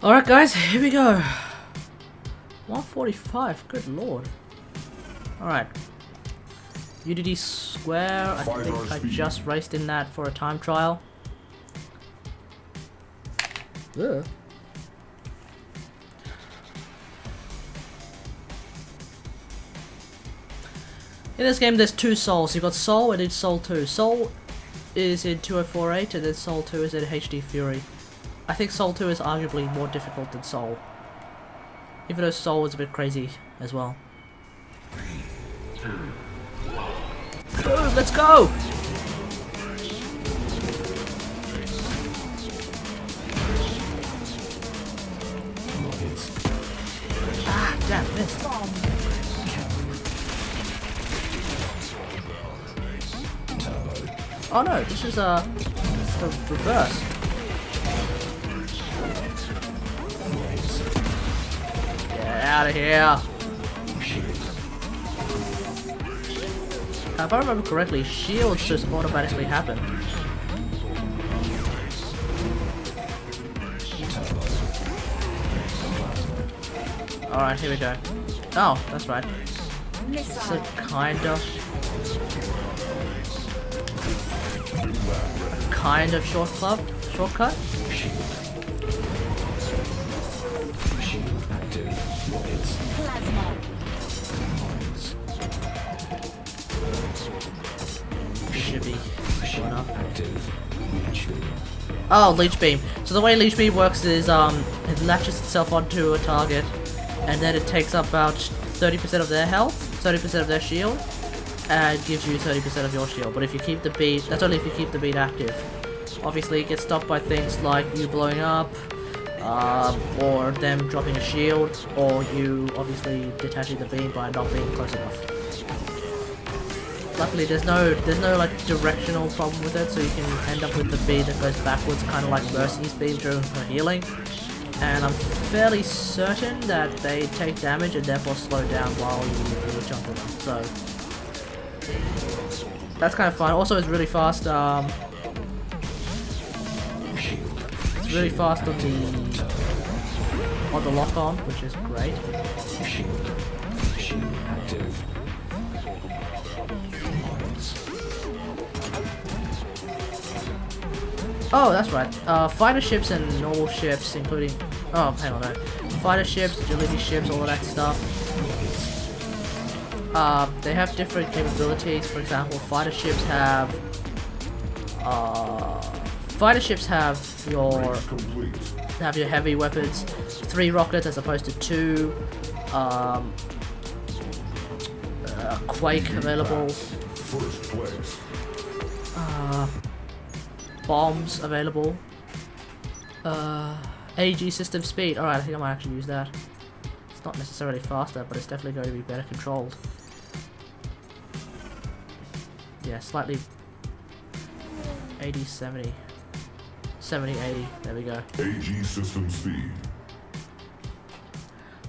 Alright guys, here we go. 145, good lord. Alright. UDD Square, I think I just raced in that for a time trial. Ugh. In this game there's two souls. You've got Soul and it's Soul 2. Soul is in 2048 and then Soul 2 is in HD Fury. I think Soul 2 is arguably more difficult than Soul. Even though Soul is a bit crazy as well. Let's go! Ah, damn, missed. Oh no, this is the reverse. Get out of here! If I remember correctly, shields just automatically happen. Alright, here we go. Oh, that's right. So kind of shortcut. Should be enough. Oh, Leech Beam. So the way Leech Beam works is it latches itself onto a target and then it takes up about 30% of their health, 30% of their shield, and gives you 30% of your shield. But if you keep the beat, that's only if you keep the beat active. Obviously it gets stopped by things like you blowing up, or them dropping a shield, or you obviously detaching the beam by not being close enough. Luckily there's no like directional problem with it, so you can end up with the beam that goes backwards, kind of like Mercy's beam during her healing. And I'm fairly certain that they take damage and therefore slow down while you jump at them. So that's kind of fun. Also, it's really fast. It's really fast on the lock on, which is great. Oh, that's right. Fighter ships and normal ships, including... Oh, hang on, no. Fighter ships, agility ships, all of that stuff. They have different capabilities. For example, fighter ships have your heavy weapons, 3 rockets as opposed to 2. Quake available. Bombs available. AG system speed. Alright, I think I might actually use that. It's not necessarily faster, but it's definitely going to be better controlled. Yeah, slightly 80, 70. 70, 80. There we go. AG system speed.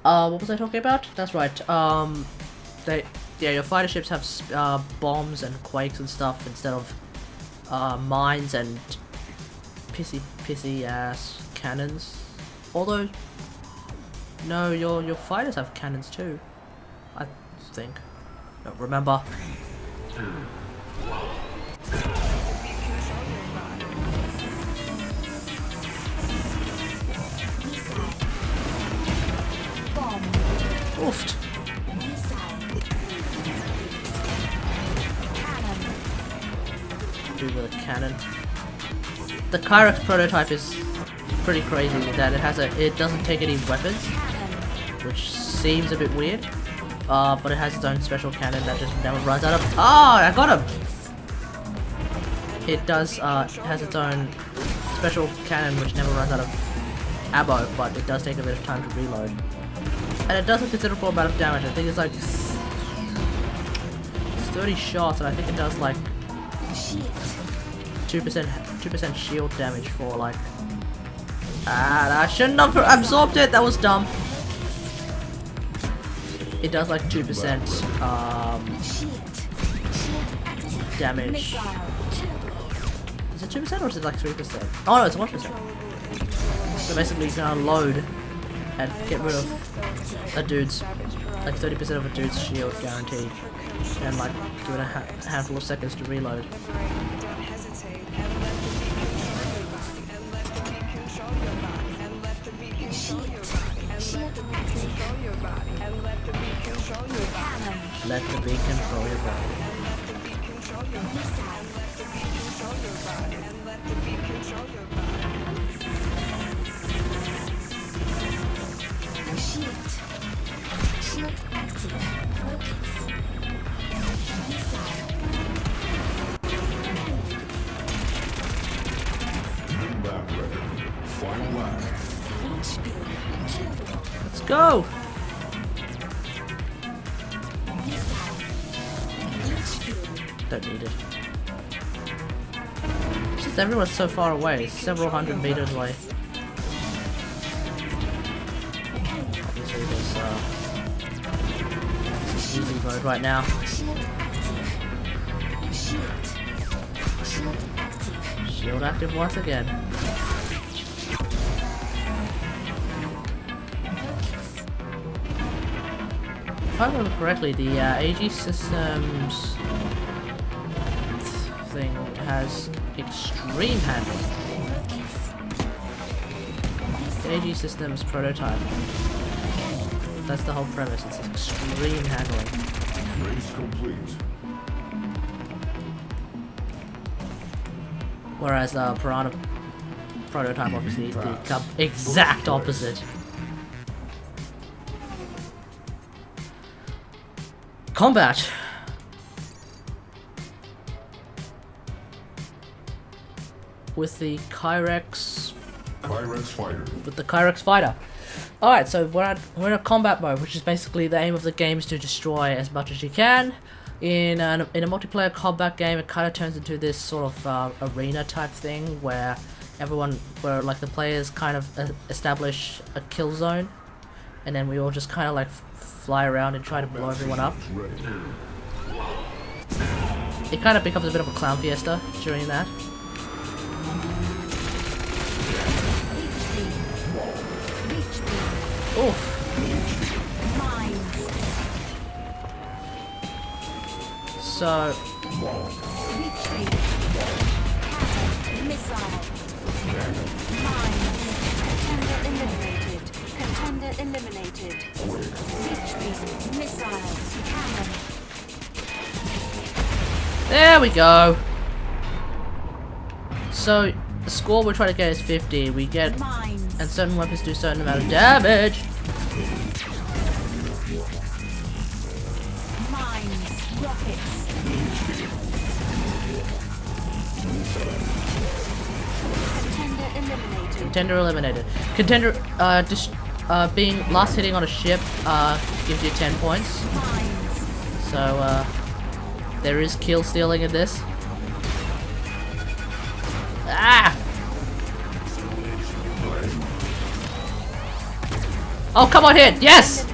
What was I talking about? That's right. Your fighter ships have bombs and quakes and stuff instead of mines and pissy ass cannons. Although, no, your fighters have cannons too, I think. Don't remember. Oofed. Do with a cannon. The Kyrex prototype is pretty crazy in that it doesn't take any weapons, which seems a bit weird. But it has its own special cannon that just never runs out of. Oh, I got him! It does. It has its own special cannon which never runs out of ammo, but it does take a bit of time to reload, and it does a considerable amount of damage. I think it's like 30 shots, and I think it does like 2% shield damage for like. I shouldn't have absorbed it. That was dumb. It does like 2% damage. Is it 2% or is it like 3%? Oh no, it's 1%. So basically you can unload and get rid of a dude's, like 30% of a dude's shield guaranteed, and like give it a handful of seconds to reload. Let the beat control your body. Shield active. Focus. Missile. Lap ready. Final lap. HP. 2. Let's go! Missile. HP. Don't need it. It's just everyone's so far away, several hundred meters away. Obviously there's easy mode right now. Shield active. Shield active. Shield active once again. If I remember correctly, the AG Systems thing has extreme handling. The AG Systems prototype. That's the whole premise, it's extreme handling. Race complete. Whereas Piranha prototype obviously is the exact opposite. Combat! With the Kyrex Fighter. with the Kyrex fighter. Alright, so we're in a combat mode, which is basically the aim of the game is to destroy as much as you can. In a multiplayer combat game, it kind of turns into this sort of arena type thing where like the players kind of establish a kill zone, and then we all just kind of like fly around and try to blow everyone up. It kind of becomes a bit of a clown fiesta during that. Oof. So Contender eliminated. Reach beam. Missile. Cannon. there we go. So the score we're trying to get is 50. We get, and certain weapons do a certain amount of damage. Mines. Rockets. Contender eliminated. Contender, being last hitting on a ship gives you 10 points. So there is kill stealing in this. Ah! Oh, come on, hit! Yes!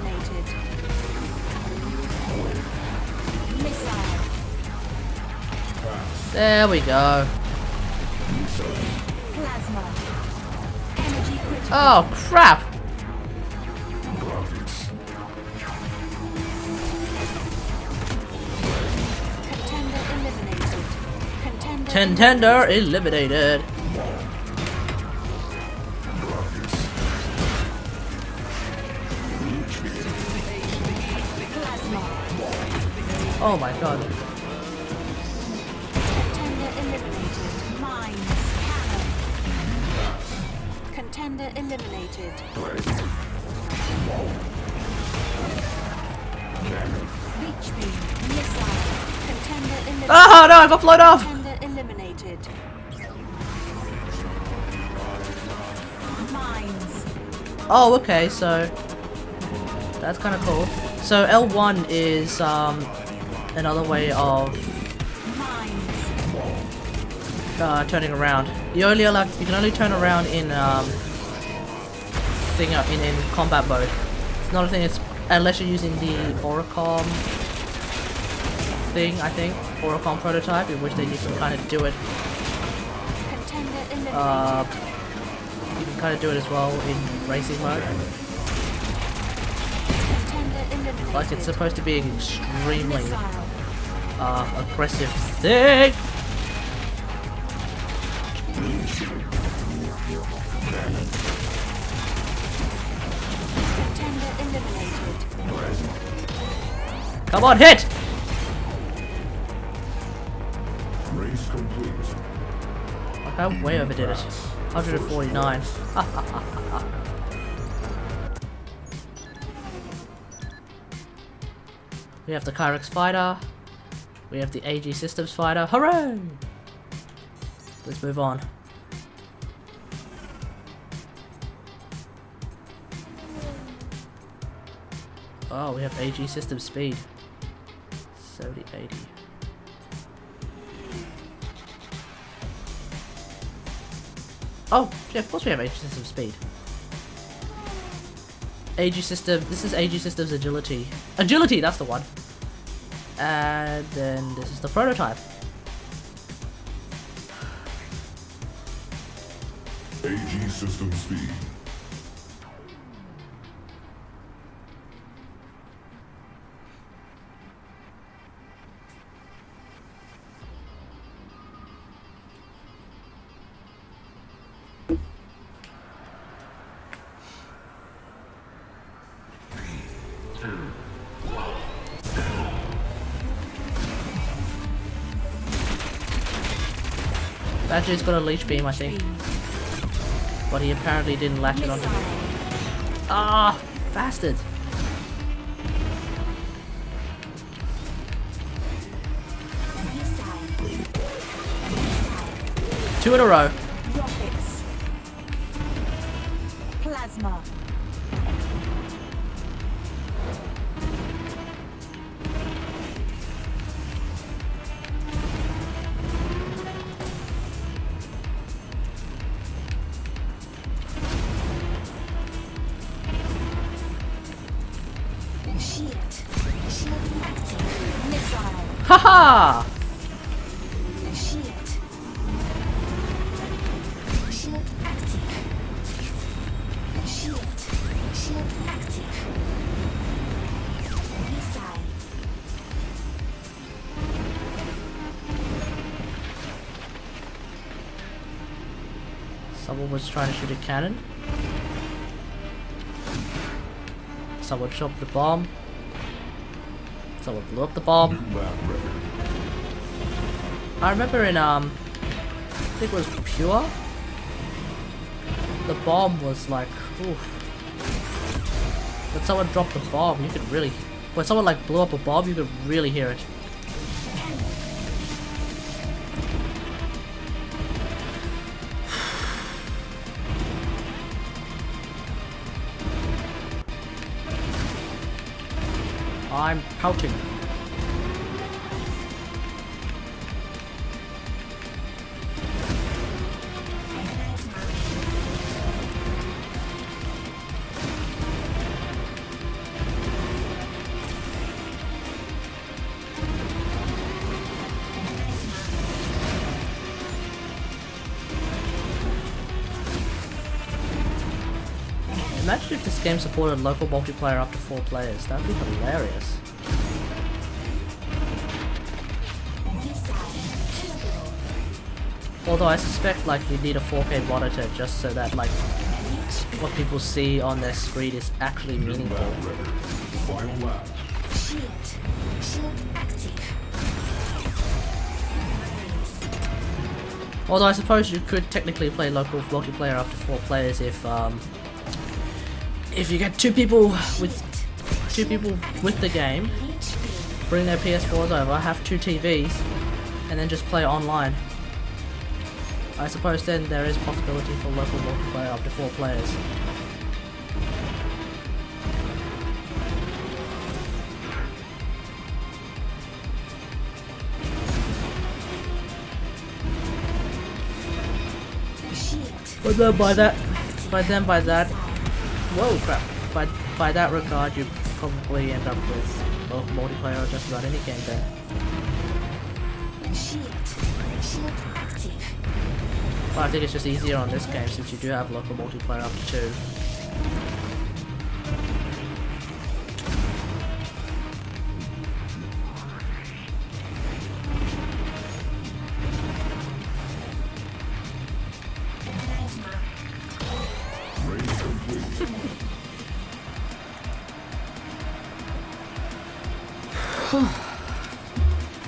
There we go. Oh, crap! Contender eliminated. Oh my god. Contender eliminated. Reach beam. Missile. Contender eliminated. Oh no, I got blown off! Contender eliminated. Mines. Oh, okay, so that's kind of cool. So L1 is another way of turning around. You can only turn around in in combat mode. It's not a thing. It's unless you're using the Oricom thing, I think, Oricom prototype, in which then you can kind of do it. You can kind of do it as well in racing mode. Contender eliminated. Like it's supposed to be an extremely Missile. aggressive thing. Contender eliminated. Come on, hit! Race complete. Like I way overdid it. 149. We have the Kyrex fighter. We have the AG Systems fighter. Hooray! Let's move on. Oh, we have AG System speed. 70, 80. Oh, yeah, of course we have AG System speed. AG System, this is AG Systems agility. Agility, that's the one. And then this is the prototype. AG system speed. That dude's got a leech beam, I think. But he apparently didn't latch it onto me. Ah, bastard! Two in a row. Rockets. Plasma. Shield. Shield active. Missile. Haha! Shield. Shield active. Shield. Shield active. Missile. Someone was trying to shoot a cannon. Someone shot the bomb. Someone blew up the bomb. New lap record. I remember in I think it was Pure. The bomb was like, oof. When someone dropped the bomb, you could really. When someone like blew up a bomb, you could really hear it. I'm pouting. Imagine if this game supported local multiplayer up to 4 players. That'd be hilarious. Although I suspect like you need a 4K monitor just so that like what people see on their screen is actually New meaningful. lap record. Final lap. Shield. Shield active. Although I suppose you could technically play local multiplayer up to 4 players if you get two people with the game, bring their PS4s over, have 2 TVs, and then just play online. I suppose then there is possibility for local multiplayer up to 4 players. But then by that, whoa crap, by that regard you probably end up with both multiplayer or just about any game there. Shield. Shield active. But I think it's just easier on this game since you do have local multiplayer up to 2. Race complete.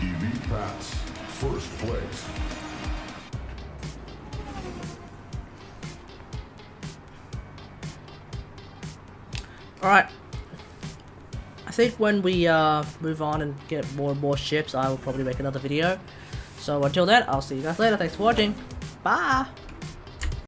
Elite pass. First place. Alright. I think when we move on and get more and more ships, I will probably make another video. So until then, I'll see you guys later. Thanks for watching. Bye!